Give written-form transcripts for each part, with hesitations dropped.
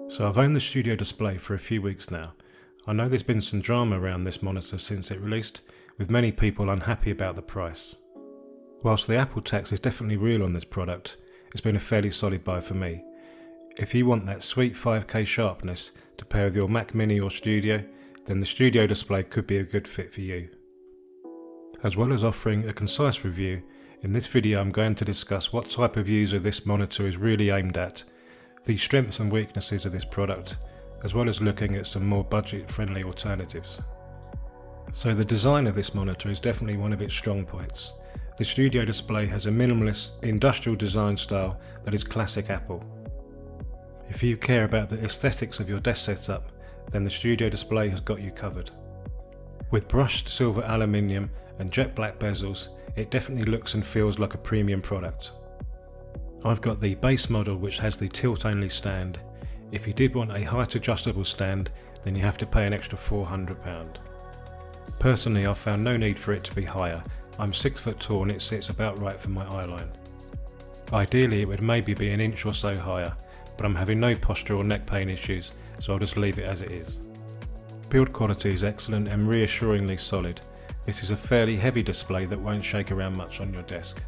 So I've owned the Studio Display for a few weeks now. I know there's been some drama around this monitor since it released, with many people unhappy about the price. Whilst the Apple tax is definitely real on this product, it's been a fairly solid buy for me. If you want that sweet 5K sharpness to pair with your Mac Mini or Studio, then the Studio Display could be a good fit for you. As well as offering a concise review, in this video I'm going to discuss what type of user this monitor is really aimed at, the strengths and weaknesses of this product, as well as looking at some more budget-friendly alternatives. So the design of this monitor is definitely one of its strong points. The Studio Display has a minimalist, industrial design style that is classic Apple. If you care about the aesthetics of your desk setup, then the Studio Display has got you covered. With brushed silver aluminium and jet black bezels, it definitely looks and feels like a premium product. I've got the base model which has the tilt-only stand. If you did want a height adjustable stand, then you have to pay an extra £400. Personally, I've found no need for it to be higher. I'm 6 foot tall and it sits about right for my eye line. Ideally it would maybe be an inch or so higher, but I'm having no posture or neck pain issues, so I'll just leave it as it is. Build quality is excellent and reassuringly solid. This is a fairly heavy display that won't shake around much on your desk.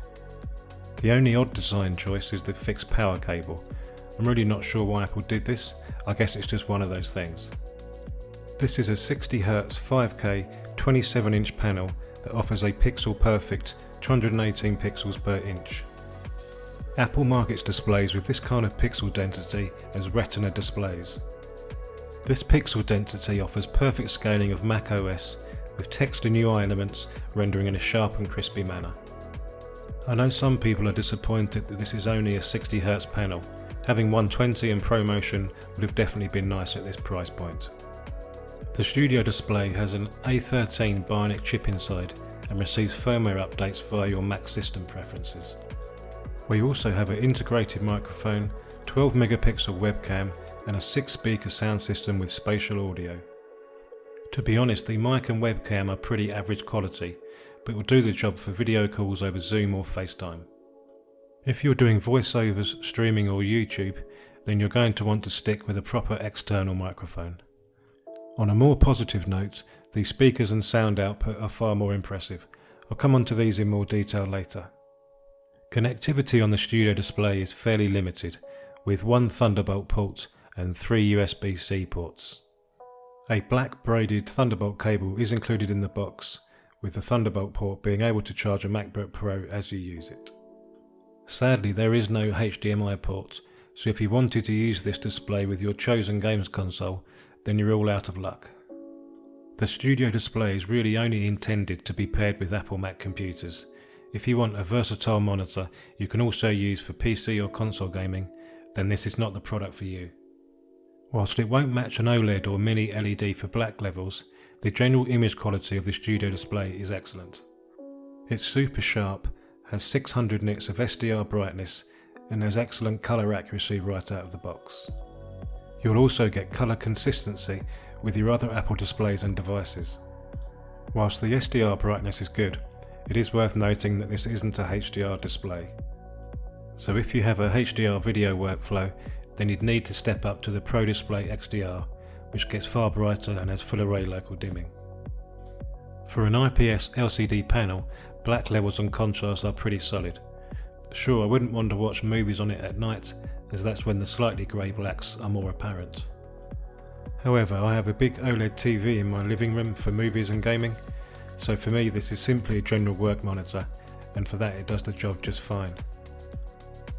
The only odd design choice is the fixed power cable. I'm really not sure why Apple did this. I guess it's just one of those things. This is a 60Hz 5K 27-inch panel that offers a pixel perfect 218 pixels per inch. Apple markets displays with this kind of pixel density as Retina displays. This pixel density offers perfect scaling of Mac OS with text and UI elements rendering in a sharp and crispy manner. I know some people are disappointed that this is only a 60Hz panel. Having 120 and ProMotion would have definitely been nice at this price point. The Studio Display has an A13 Bionic chip inside and receives firmware updates via your Mac system preferences. We also have an integrated microphone, 12 megapixel webcam and a 6-speaker sound system with spatial audio. To be honest, the mic and webcam are pretty average quality, but will do the job for video calls over Zoom or FaceTime. If you're doing voiceovers, streaming or YouTube, then you're going to want to stick with a proper external microphone. On a more positive note, the speakers and sound output are far more impressive. I'll come on to these in more detail later. Connectivity on the Studio Display is fairly limited, with 1 Thunderbolt port and 3 USB-C ports. A black braided Thunderbolt cable is included in the box, with the Thunderbolt port being able to charge a MacBook Pro as you use it. Sadly, there is no HDMI port, so if you wanted to use this display with your chosen games console, then you're all out of luck. The Studio Display is really only intended to be paired with Apple Mac computers. If you want a versatile monitor you can also use for PC or console gaming, then this is not the product for you. Whilst it won't match an OLED or mini LED for black levels, the general image quality of the Studio Display is excellent. It's super sharp, has 600 nits of SDR brightness and has excellent colour accuracy right out of the box. You'll also get colour consistency with your other Apple displays and devices. Whilst the SDR brightness is good, it is worth noting that this isn't a HDR display. So if you have a HDR video workflow, then you'd need to step up to the Pro Display XDR, which gets far brighter and has full array local dimming. For an IPS LCD panel, black levels and contrast are pretty solid. Sure, I wouldn't want to watch movies on it at night, as that's when the slightly grey blacks are more apparent. However, I have a big OLED TV in my living room for movies and gaming, so for me this is simply a general work monitor, and for that it does the job just fine.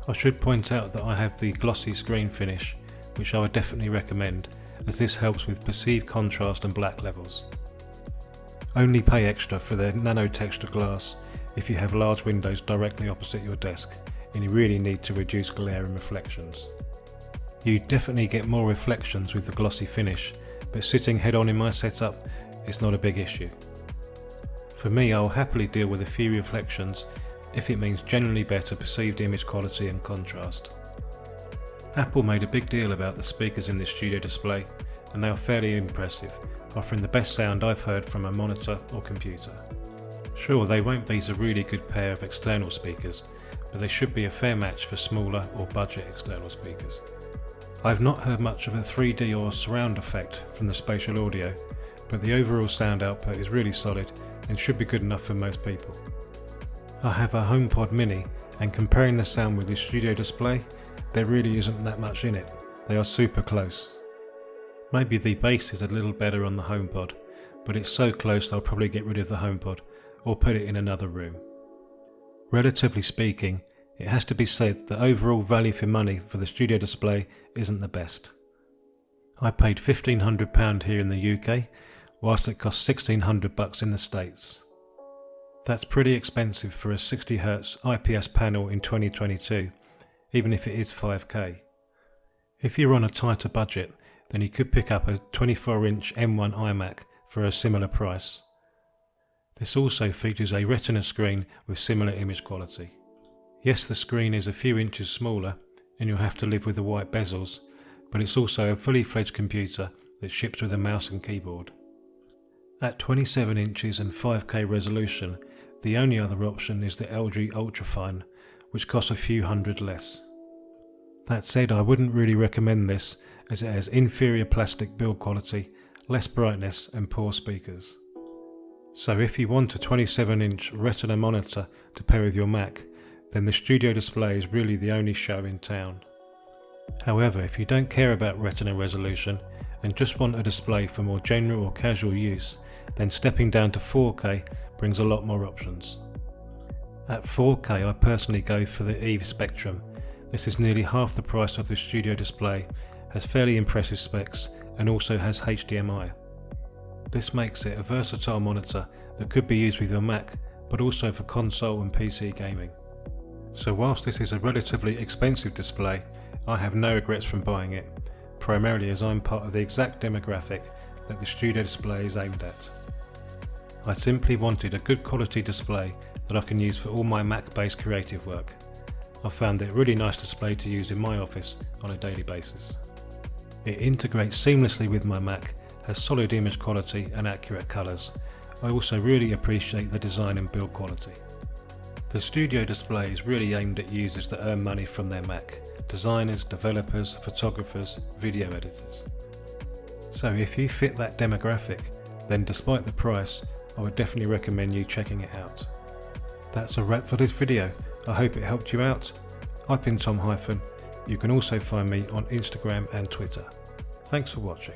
I should point out that I have the glossy screen finish, which I would definitely recommend, as this helps with perceived contrast and black levels. Only pay extra for their nano texture glass if you have large windows directly opposite your desk and you really need to reduce glare and reflections. You definitely get more reflections with the glossy finish, but sitting head on in my setup is not a big issue. For me, I'll happily deal with a few reflections if it means generally better perceived image quality and contrast. Apple made a big deal about the speakers in this Studio Display, and they are fairly impressive, offering the best sound I've heard from a monitor or computer. Sure, they won't beat a really good pair of external speakers, but they should be a fair match for smaller or budget external speakers. I've not heard much of a 3D or surround effect from the spatial audio, but the overall sound output is really solid and should be good enough for most people. I have a HomePod mini, and comparing the sound with the studio display, there really isn't that much in it. They are super close. Maybe the bass is a little better on the HomePod, but it's so close I'll probably get rid of the HomePod or put it in another room. Relatively speaking, it has to be said that overall value for money for the studio display isn't the best. I paid £1,500 here in the UK, whilst it cost $1,600 in the States. That's pretty expensive for a 60Hz IPS panel in 2022, even if it is 5K. If you're on a tighter budget, then you could pick up a 24-inch M1 iMac for a similar price. This also features a Retina screen with similar image quality. Yes, the screen is a few inches smaller and you'll have to live with the white bezels, but it's also a fully fledged computer that ships with a mouse and keyboard. At 27 inches and 5K resolution, the only other option is the LG Ultrafine, which costs a few hundred less. That said, I wouldn't really recommend this as it has inferior plastic build quality, less brightness and poor speakers. So if you want a 27-inch Retina monitor to pair with your Mac, then the studio display is really the only show in town. However, if you don't care about Retina resolution and just want a display for more general or casual use, then stepping down to 4K brings a lot more options. At 4K I personally go for the EVE Spectrum. This is nearly half the price of the studio display, has fairly impressive specs and also has HDMI. This makes it a versatile monitor that could be used with your Mac, but also for console and PC gaming. So whilst this is a relatively expensive display, I have no regrets from buying it, primarily as I'm part of the exact demographic that the studio display is aimed at. I simply wanted a good quality display that I can use for all my Mac-based creative work. I found it a really nice display to use in my office on a daily basis. It integrates seamlessly with my Mac, has solid image quality and accurate colours. I also really appreciate the design and build quality. The studio display is really aimed at users that earn money from their Mac, designers, developers, photographers, video editors. So if you fit that demographic, then despite the price, I would definitely recommend you checking it out. That's a wrap for this video. I hope it helped you out. I've been Tom Hyphen. You can also find me on Instagram and Twitter. Thanks for watching.